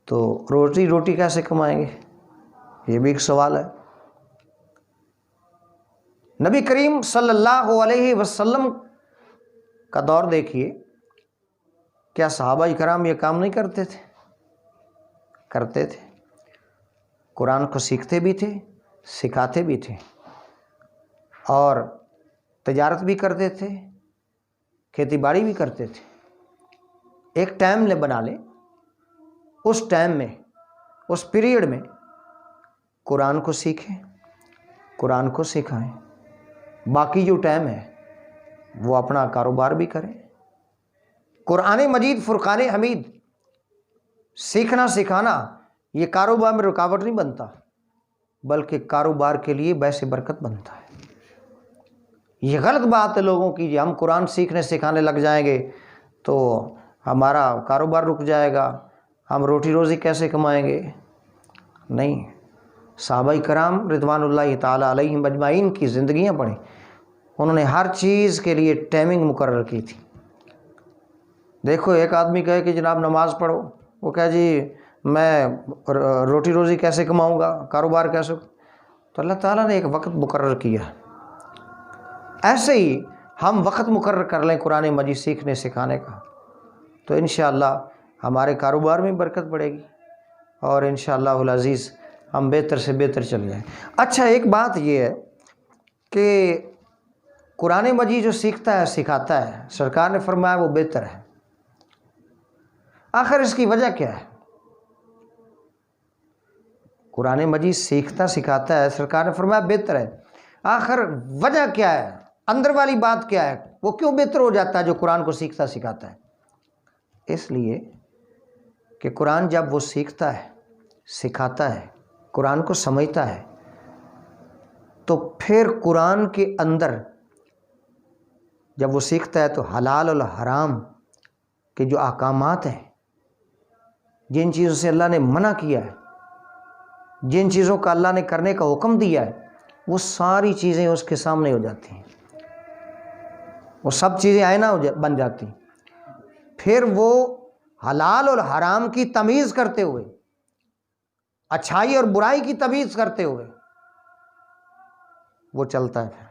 تو روٹی کیسے کمائیں گے؟ یہ بھی ایک سوال ہے۔ نبی کریم صلی اللہ علیہ وسلم کا دور دیکھیے، کیا صحابہ کرام یہ کام نہیں کرتے تھے؟ کرتے تھے، قرآن کو سیکھتے بھی تھے، سکھاتے بھی تھے، اور تجارت بھی کرتے تھے، کھیتی باڑی بھی کرتے تھے۔ ایک ٹائم لے بنا لیں، اس ٹائم میں، اس پیریڈ میں قرآن کو سیکھیں، قرآن کو سکھائیں، باقی جو ٹائم ہے وہ اپنا کاروبار بھی کریں۔ قرآن مجید فرقان حمید سیکھنا سکھانا یہ کاروبار میں رکاوٹ نہیں بنتا، بلکہ کاروبار کے لیے باعث برکت بنتا ہے۔ یہ غلط بات ہے لوگوں کی، ہم قرآن سیکھنے سکھانے لگ جائیں گے تو ہمارا کاروبار رک جائے گا، ہم روٹی روزی کیسے کمائیں گے؟ نہیں، صحابہ کرام رضوان اللہ تعالیٰ علیہم اجمعین کی زندگیاں پڑھیں، انہوں نے ہر چیز کے لیے ٹائمنگ مقرر کی تھی۔ دیکھو ایک آدمی کہے کہ جناب نماز پڑھو، وہ کہے جی میں روٹی روزی کیسے کماؤں گا، کاروبار کیسے؟ تو اللہ تعالیٰ نے ایک وقت مقرر کیا۔ ایسے ہی ہم وقت مقرر کر لیں قرآن مجید سیکھنے سکھانے کا، تو انشاءاللہ ہمارے کاروبار میں برکت بڑھے گی، اور انشاءاللہ العزیز ہم بہتر سے بہتر چل جائیں۔ اچھا ایک بات یہ ہے کہ قرآن مجید جو سیکھتا ہے سکھاتا ہے، سرکار نے فرمایا وہ بہتر ہے۔ آخر اس کی وجہ کیا ہے؟ قرآن مجید سیکھتا سکھاتا ہے، سرکار نے فرمایا بہتر ہے، آخر وجہ کیا ہے؟ اندر والی بات کیا ہے؟ وہ کیوں بہتر ہو جاتا ہے جو قرآن کو سیکھتا سکھاتا ہے؟ اس لیے کہ قرآن جب وہ سیکھتا ہے سکھاتا ہے، قرآن کو سمجھتا ہے، تو پھر قرآن کے اندر جب وہ سیکھتا ہے تو حلال اور حرام کے جو احکامات ہیں، جن چیزوں سے اللہ نے منع کیا ہے، جن چیزوں کا اللہ نے کرنے کا حکم دیا ہے، وہ ساری چیزیں اس کے سامنے ہو جاتی ہیں، وہ سب چیزیں آئینہ بن جاتی ہیں۔ پھر وہ حلال اور حرام کی تمیز کرتے ہوئے، اچھائی اور برائی کی تمیز کرتے ہوئے وہ چلتا ہے،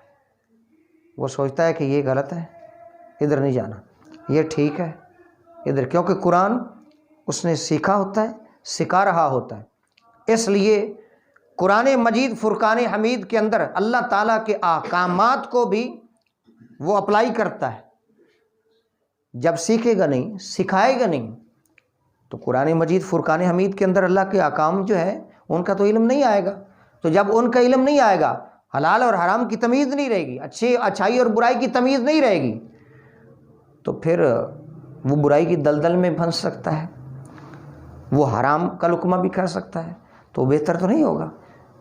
وہ سوچتا ہے کہ یہ غلط ہے، ادھر نہیں جانا، یہ ٹھیک ہے ادھر، کیونکہ قرآن اس نے سیکھا ہوتا ہے، سکھا رہا ہوتا ہے۔ اس لیے قرآن مجید فرقان حمید کے اندر اللہ تعالیٰ کے احکامات کو بھی وہ اپلائی کرتا ہے۔ جب سیکھے گا نہیں، سکھائے گا نہیں، تو قرآن مجید فرقان حمید کے اندر اللہ کے احکام جو ہے ان کا تو علم نہیں آئے گا۔ تو جب ان کا علم نہیں آئے گا، حلال اور حرام کی تمیز نہیں رہے گی، اچھائی اور برائی کی تمیز نہیں رہے گی، تو پھر وہ برائی کی دلدل میں پھنس سکتا ہے، وہ حرام کا لقمہ بھی کھا سکتا ہے، تو بہتر تو نہیں ہوگا۔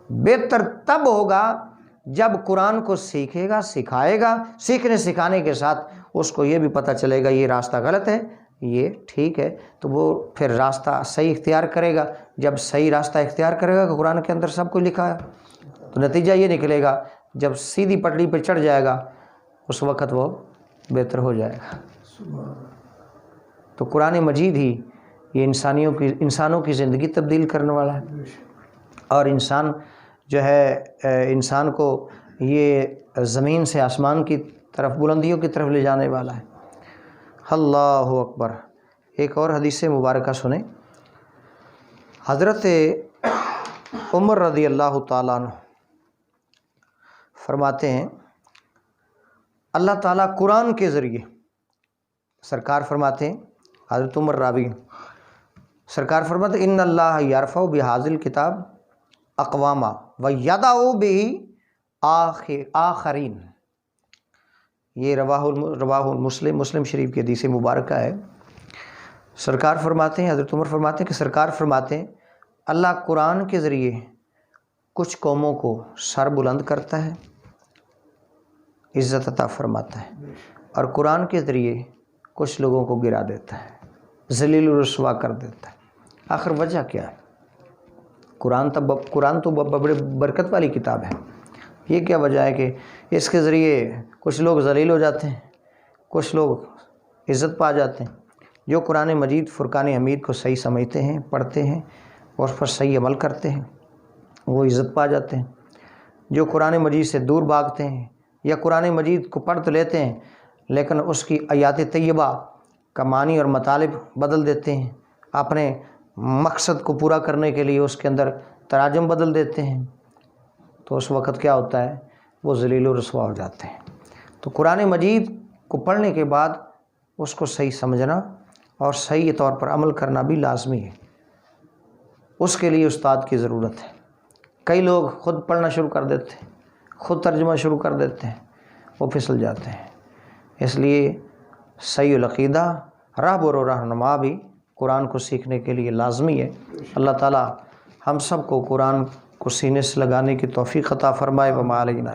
بہتر تب ہوگا جب قرآن کو سیکھے گا، سکھائے گا، سیکھنے سکھانے کے ساتھ اس کو یہ بھی پتہ چلے گا یہ راستہ غلط ہے، یہ ٹھیک ہے، تو وہ پھر راستہ صحیح اختیار کرے گا۔ جب صحیح راستہ اختیار کرے گا کہ قرآن کے اندر سب کچھ لکھا ہے، تو نتیجہ یہ نکلے گا جب سیدھی پٹڑی پہ چڑھ جائے گا اس وقت وہ بہتر ہو جائے گا۔ تو قرآن مجید ہی یہ انسانوں کی زندگی تبدیل کرنے والا ہے، اور انسان جو ہے انسان کو یہ زمین سے آسمان کی طرف، بلندیوں کی طرف لے جانے والا ہے۔ اللہ اکبر۔ ایک اور حدیث مبارکہ سنیں، حضرت عمر رضی اللہ تعالیٰ عنہ فرماتے ہیں اللہ تعالیٰ قرآن کے ذریعے، سرکار فرماتے ہیں، حضرت عمر راوی، سرکار فرماتے ہیں ان اللہ یرفع بہذا الکتاب اقواما ویضع بہ آخرین۔ یہ رواہ مسلم شریف کی حدیث مبارکہ ہے۔ سرکار فرماتے ہیں، حضرت عمر فرماتے ہیں کہ سرکار فرماتے ہیں اللہ قرآن کے ذریعے کچھ قوموں کو سر بلند کرتا ہے، عزت عطا فرماتا ہے، اور قرآن کے ذریعے کچھ لوگوں کو گرا دیتا ہے، ذلیل و رسوا کر دیتا ہے۔ آخر وجہ کیا ہے؟ قرآن تو بڑی برکت والی کتاب ہے، یہ کیا وجہ ہے کہ اس کے ذریعے کچھ لوگ ذلیل ہو جاتے ہیں، کچھ لوگ عزت پا جاتے ہیں، جو قرآن مجید فرقان حمید کو صحیح سمجھتے ہیں، پڑھتے ہیں اور اس پر صحیح عمل کرتے ہیں وہ عزت پا جاتے ہیں۔ جو قرآن مجید سے دور بھاگتے ہیں یا قرآن مجید کو پڑھ تو لیتے ہیں لیکن اس کی آیات طیبہ کا معنی اور مطالب بدل دیتے ہیں، اپنے مقصد کو پورا کرنے کے لیے اس کے اندر تراجم بدل دیتے ہیں، تو اس وقت کیا ہوتا ہے؟ وہ ذلیل و رسوا ہو جاتے ہیں۔ تو قرآن مجید کو پڑھنے کے بعد اس کو صحیح سمجھنا اور صحیح طور پر عمل کرنا بھی لازمی ہے، اس کے لیے استاد کی ضرورت ہے۔ کئی لوگ خود پڑھنا شروع کر دیتے ہیں، خود ترجمہ شروع کر دیتے ہیں، وہ پھسل جاتے ہیں۔ اس لیے صحیح العقیدہ راہبر و رہنما بھی قرآن کو سیکھنے کے لیے لازمی ہے۔ اللہ تعالی ہم سب کو قرآن کو سینے سے لگانے کی توفیق عطا فرمائے۔ وما علینا